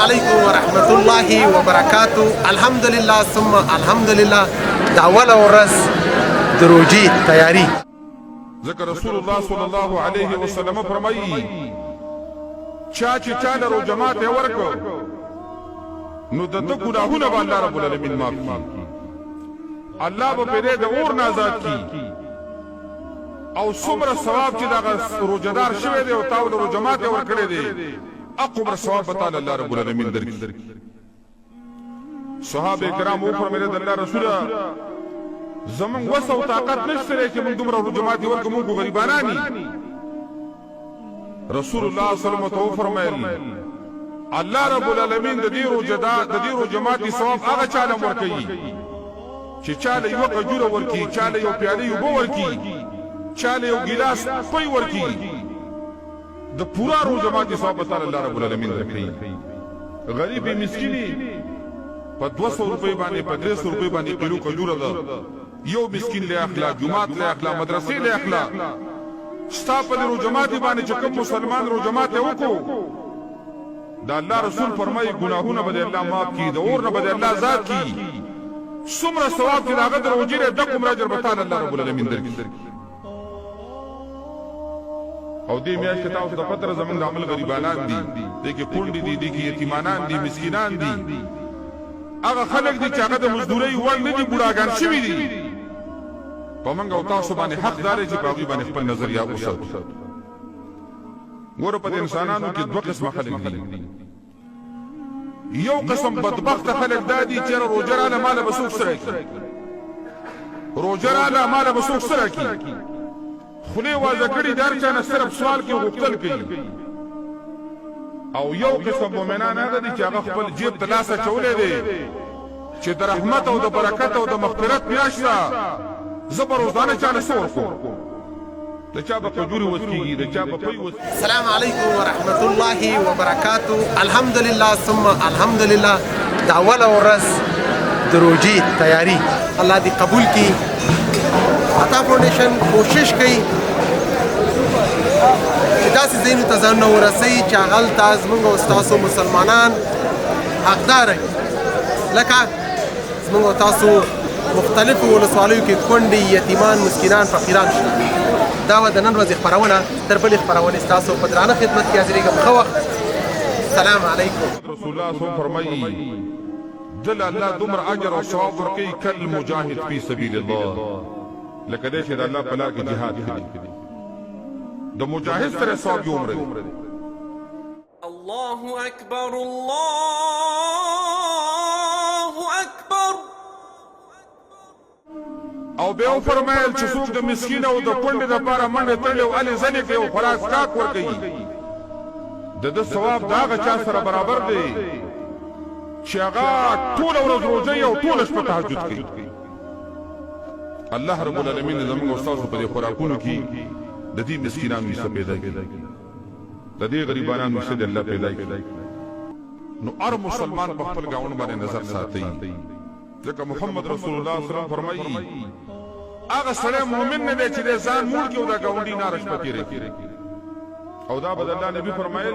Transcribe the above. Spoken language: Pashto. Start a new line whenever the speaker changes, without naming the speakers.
علیکم ورحمت الله وبرکاته. الحمدلله ثم الحمدلله د اوله ورځ د روژې تیاری.
ذکر رسول الله صلی الله علیه وسلم فرمایي چا چې چا له جماعت یې ورکړ نو د ده ګناهونه به الله رب العالمین معاف کړي، الله به پرې د اور نه آزاد کړي، او څومره ثواب چې دغه روژهدار شوی دی او تا له جماعت یې ورکړی دی اقمر ثواب به تعالی الله رب العالمین درکړي. صحابه کرام وفرمایل د الله رسوله زمونږ وس او طاقت نشته دی چې موږ دومره جماعت ورکړو، موږ غریبانان یو. رسول الله صلی الله علیه وسلم وفرمایل الله رب العالمین د دې جماعت ثواب هغه چاله ورکوي چې چاله یو کجوره ورکي، چاله یو پیاله اوبه ورکي، چاله یو ګیلاس پي ورکي، د پورا جماعت ثواب تعالی الله رب العالمین درکړي. غریب مسکینی په 200 روپۍ باندې په 300 روپۍ باندې کیلو کجوره ده، یو مسکین له اخلاق جماعت له اخلاق مدرسې له اخلاق ستا په دې جماعت باندې چې کوم مسلمان جماعت وکړو دا الله رسول فرمایي ګناهونه به الله معاف کړي، د اور نه به الله آزاد کړي، څومره ثواب چې هغه د روژې د کوم اجر به تعالی الله رب العالمین درکړي. او دې میاشت کې تاسو د پتر زمونږ د عمل غریبانان دي، دې کې کونډې دي، دې کې یتیمانان دي، مسکینان دي، هغه خلک دي چې هغه د مزدورۍ وړ نه دي، بوډاګان شوي دي. په موږ او تاسو باندې حق دار چې په هغوی باندې خپل نظریه وساتو. ګوره په انسانانو کې دوه قسمه خلک دي. یو قسم بدبخته خلک دا دي چې روژه راله ماله به څوک سره کړي، روژه راله ماله به څوک سره کړي، خولې وازه کړي د هر چا نه صرف سوال کې غوښتل کوي. او یو قسم مؤمنان هغه دي چې هغه خپل جیب ته لاس اچولی دی چې د رحمت او د برکت او د مغفرت میاشت ده، زه به روزانه چاله څه ورکوم، د چا به کجورې وڅکېږي، د چا به پۍ وڅکېږي.
السلام علیکم ورحمت الله وبرکاته. الحمدلله ثم الحمدلله د اوله ورځ د روژې تیاری الله دې قبول کړي. عطا فاونډیشن کوشش کوي چې داسې ځایونو ته ځانونه ورسوي چې هغلته زموږ او ستاسو مسلمانان حقداره وي، لکه زموږ او تاسو مختلفو ولسوالیو کې کونډې، یتیمان، مسکینان، فقیران شته. دا وه د نن ورځې خپرونه. تر بلې خپرونې ستاسو په درانه خدمت کې حاضرېږم. ښه وخت. السلام علیکم.
رسول الله صلی الله علیه وسلم فرمایي دل الله دومره اجر او ثواب ورکوي کل مجاهد فی سبیل الله، لکه دی چې د الله په لار کې جهاد کړي، د مجاهد سره ثواب یې عمر دی.
الله اکبر الله اکبر.
او بیا وفرمایل چې څوک د مسکین او د کونډې دپاره منډې تړلې او هلې ځلې کوي او خوراک څښاک ورکوي، د ده ثواب د هغه چا سره برابر دی چې هغه ټوله ورځ روژه او ټوله شپه تهجد کوي. الله رب العالمین زموږ او ستاسو په دې خوراکونو کې د دې مسکینانو حصه پیدا کړي، د دې غریبانانو حصه د الله پیدا کړي. نو هر مسلمان په خپل ګاونډ باندې نظر ساتي، ځکه محمد رسول الله صلی الله علیه وسلم فرمایي هغه سړی مؤمن نه دی چې د ځان موړ کړي او د ګاونډي ناره شپه تېره کړي. او دا به د الله نبي فرمایل